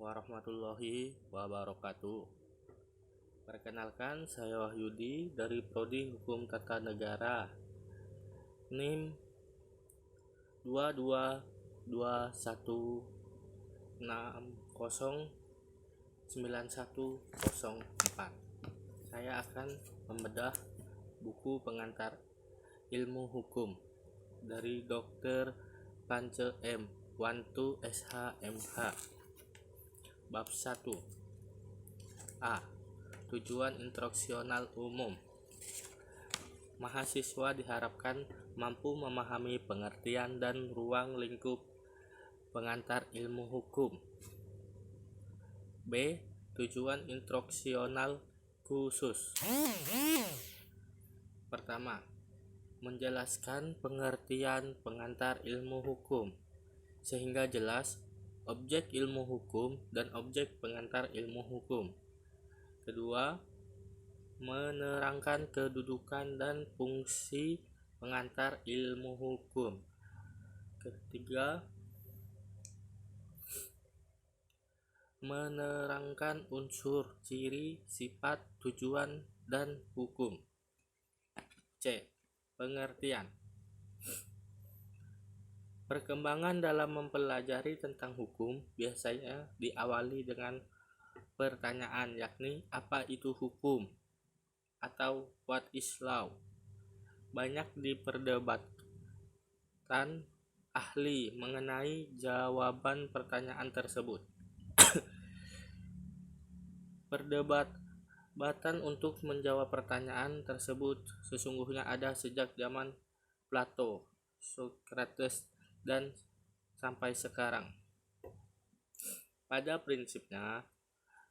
warahmatullahi wabarakatuh. Perkenalkan, saya Wahyudi dari Prodi Hukum Tata Negara, NIM 2221609104. Saya akan membedah buku pengantar ilmu hukum dari Dr. Pance M. Wantu SHMH. Bab 1. A. Tujuan instruksional umum. Mahasiswa diharapkan mampu memahami pengertian dan ruang lingkup pengantar ilmu hukum. B. Tujuan instruksional khusus. Pertama, menjelaskan pengertian pengantar ilmu hukum sehingga jelas objek ilmu hukum dan objek pengantar ilmu hukum. Kedua, menerangkan kedudukan dan fungsi pengantar ilmu hukum. Ketiga, menerangkan unsur, ciri, sifat, tujuan, dan hukum. C. Pengertian. Perkembangan dalam mempelajari tentang hukum biasanya diawali dengan pertanyaan, yakni apa itu hukum atau what is law. Banyak diperdebatkan ahli mengenai jawaban pertanyaan tersebut. Perdebatan untuk menjawab pertanyaan tersebut sesungguhnya ada sejak zaman Plato, Socrates, dan sampai sekarang. Pada prinsipnya,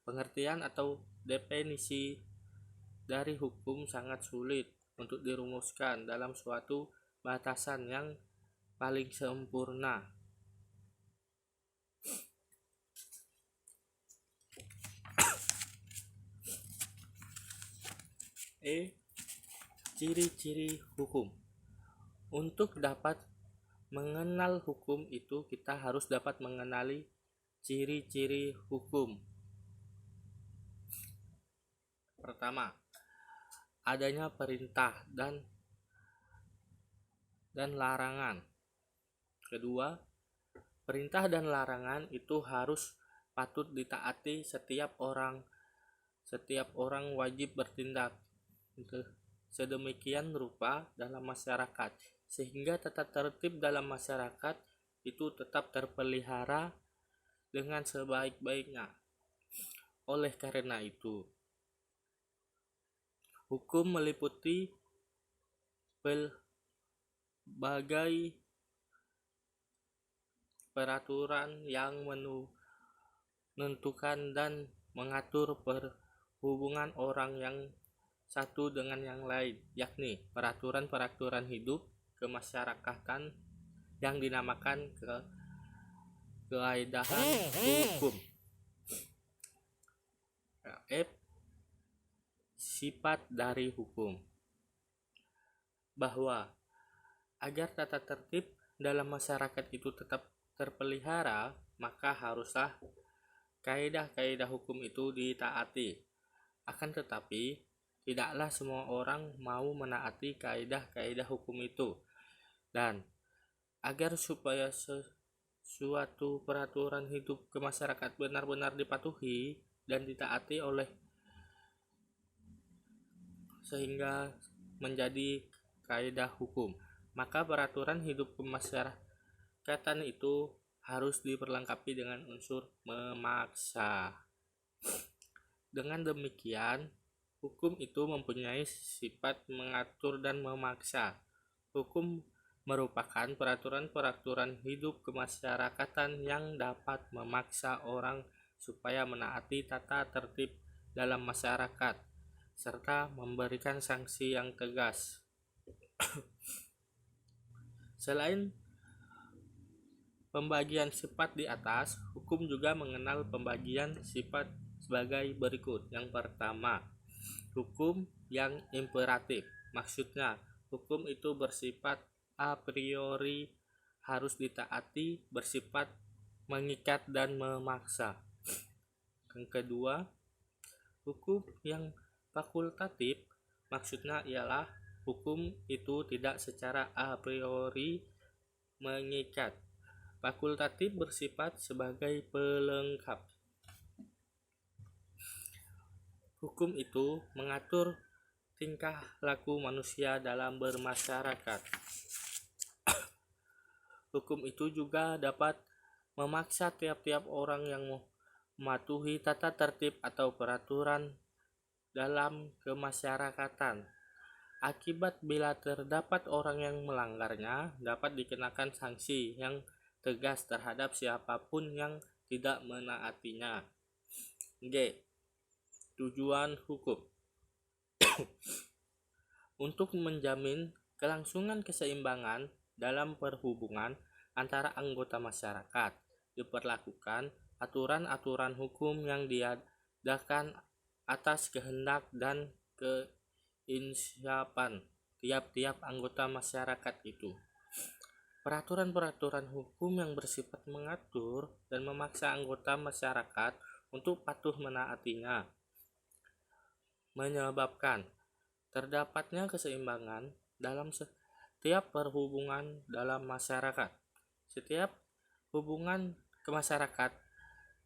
pengertian atau definisi dari hukum sangat sulit untuk dirumuskan dalam suatu batasan yang paling sempurna. E. Ciri-ciri hukum. Untuk dapat mengenal hukum itu kita harus dapat mengenali ciri-ciri hukum. Pertama, adanya perintah dan larangan. Kedua, perintah dan larangan itu harus patut ditaati setiap orang wajib bertindak sedemikian rupa dalam masyarakat sehingga tata tertib dalam masyarakat itu tetap terpelihara dengan sebaik-baiknya. Oleh karena itu, hukum meliputi berbagai peraturan yang menentukan dan mengatur perhubungan orang yang satu dengan yang lain, yakni peraturan-peraturan hidup kemasyarakatan yang dinamakan keaidahan hukum. F. Sifat dari hukum. Bahwa agar tata tertib dalam masyarakat itu tetap terpelihara, maka haruslah kaidah-kaidah hukum itu ditaati. Akan tetapi, tidaklah semua orang mau menaati kaidah-kaidah hukum itu. Dan agar supaya suatu peraturan hidup kemasyarakat benar-benar dipatuhi dan ditaati sehingga menjadi kaidah hukum, maka peraturan hidup kemasyarakatan itu harus diperlengkapi dengan unsur memaksa. Dengan demikian, hukum itu mempunyai sifat mengatur dan memaksa. Hukum merupakan peraturan-peraturan hidup kemasyarakatan yang dapat memaksa orang supaya menaati tata tertib dalam masyarakat serta memberikan sanksi yang tegas. Selain pembagian sifat di atas, hukum juga mengenal pembagian sifat sebagai berikut. Yang pertama, hukum yang imperatif. Maksudnya, hukum itu bersifat a priori harus ditaati, bersifat mengikat dan memaksa. Yang kedua, hukum yang fakultatif maksudnya ialah hukum itu tidak secara a priori mengikat. Fakultatif bersifat sebagai pelengkap. Hukum itu mengatur tingkah laku manusia dalam bermasyarakat. Hukum itu juga dapat memaksa tiap-tiap orang yang mematuhi tata tertib atau peraturan dalam kemasyarakatan. Akibat bila terdapat orang yang melanggarnya, dapat dikenakan sanksi yang tegas terhadap siapapun yang tidak menaatinya. G. Tujuan hukum. Untuk menjamin kelangsungan keseimbangan dalam perhubungan antara anggota masyarakat, diperlakukan aturan-aturan hukum yang diadakan atas kehendak dan keinsyafan tiap-tiap anggota masyarakat itu. Peraturan-peraturan hukum yang bersifat mengatur dan memaksa anggota masyarakat untuk patuh menaatinya, menyebabkan terdapatnya keseimbangan dalam setiap perhubungan dalam masyarakat. Setiap hubungan kemasyarakat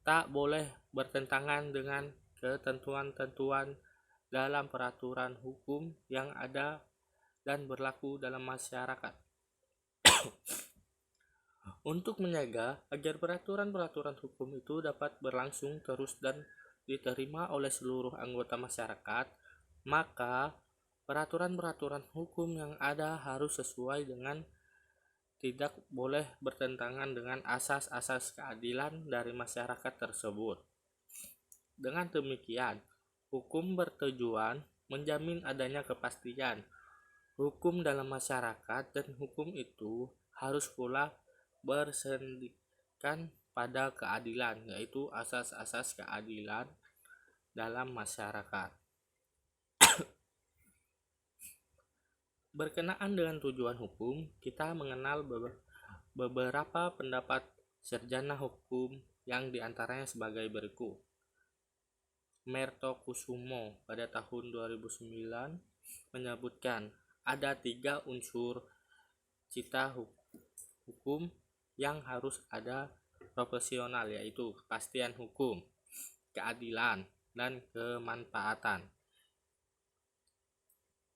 tak boleh bertentangan dengan ketentuan-tentuan dalam peraturan hukum yang ada dan berlaku dalam masyarakat. Untuk menjaga agar peraturan-peraturan hukum itu dapat berlangsung terus dan diterima oleh seluruh anggota masyarakat, maka peraturan-peraturan hukum yang ada harus sesuai dengan, tidak boleh bertentangan dengan asas-asas keadilan dari masyarakat tersebut. Dengan demikian, hukum bertujuan menjamin adanya kepastian hukum dalam masyarakat, dan hukum itu harus pula bersendikan pada keadilan, yaitu asas-asas keadilan dalam masyarakat. Berkenaan dengan tujuan hukum, kita mengenal beberapa pendapat sarjana hukum yang diantaranya sebagai berikut. Mertokusumo pada tahun 2009 menyebutkan ada 3 unsur cita hukum yang harus ada proporsional, yaitu kepastian hukum, keadilan, dan kemanfaatan.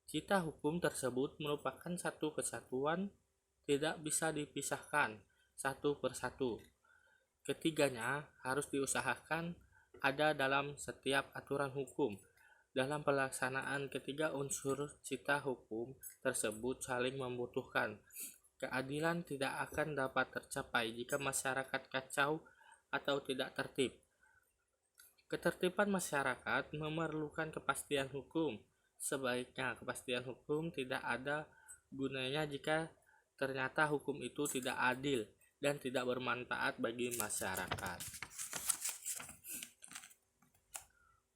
Cita hukum tersebut merupakan satu kesatuan, tidak bisa dipisahkan satu persatu. Ketiganya harus diusahakan ada dalam setiap aturan hukum. Dalam pelaksanaan ketiga unsur cita hukum tersebut saling membutuhkan. Keadilan tidak akan dapat tercapai jika masyarakat kacau atau tidak tertib. Ketertiban masyarakat memerlukan kepastian hukum. Sebaiknya kepastian hukum tidak ada gunanya jika ternyata hukum itu tidak adil dan tidak bermanfaat bagi masyarakat.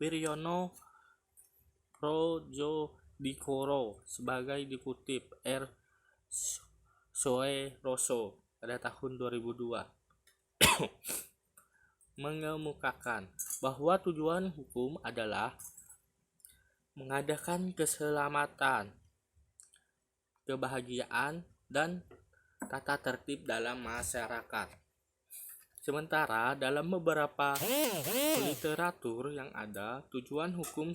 Wiryono Projodikoro sebagai dikutip R. Soeroso pada tahun 2002 mengemukakan bahwa tujuan hukum adalah mengadakan keselamatan, kebahagiaan, dan tata tertib dalam masyarakat. Sementara dalam beberapa literatur yang ada, tujuan hukum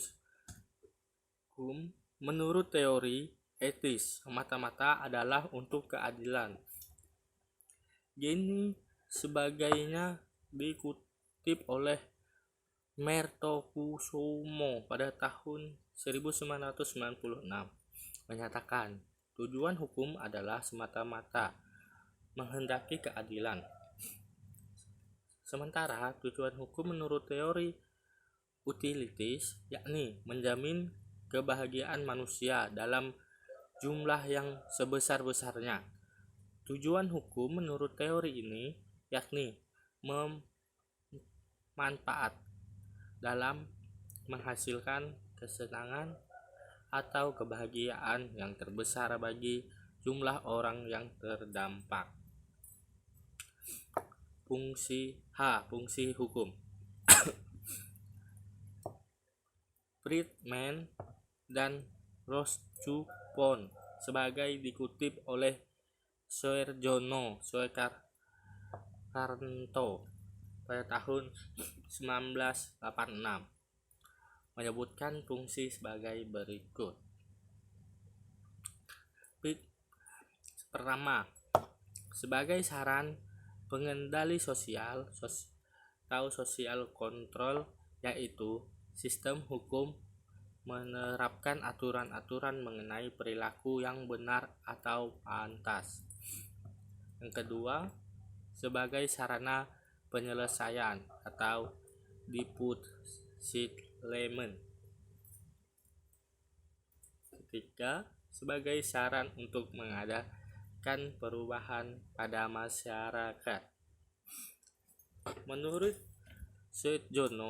menurut teori etis semata-mata adalah untuk keadilan. Gini sebagainya dikutip oleh Mertokusumo pada tahun 1996 menyatakan tujuan hukum adalah semata-mata menghendaki keadilan. Sementara tujuan hukum menurut teori utilitis yakni menjamin kebahagiaan manusia dalam jumlah yang sebesar-besarnya. Tujuan hukum menurut teori ini yakni manfaat dalam menghasilkan kesenangan atau kebahagiaan yang terbesar bagi jumlah orang yang terdampak. Fungsi hukum. Friedman dan Roscoe sebagai dikutip oleh Soejono Soekarno pada tahun 1986 menyebutkan fungsi sebagai berikut. Pertama, sebagai saran pengendali sosial atau social control, yaitu sistem hukum menerapkan aturan-aturan mengenai perilaku yang benar atau pantas. Yang kedua, sebagai sarana penyelesaian atau dispute settlement. Ketiga, sebagai saran untuk mengadakan perubahan pada masyarakat. Menurut Soejono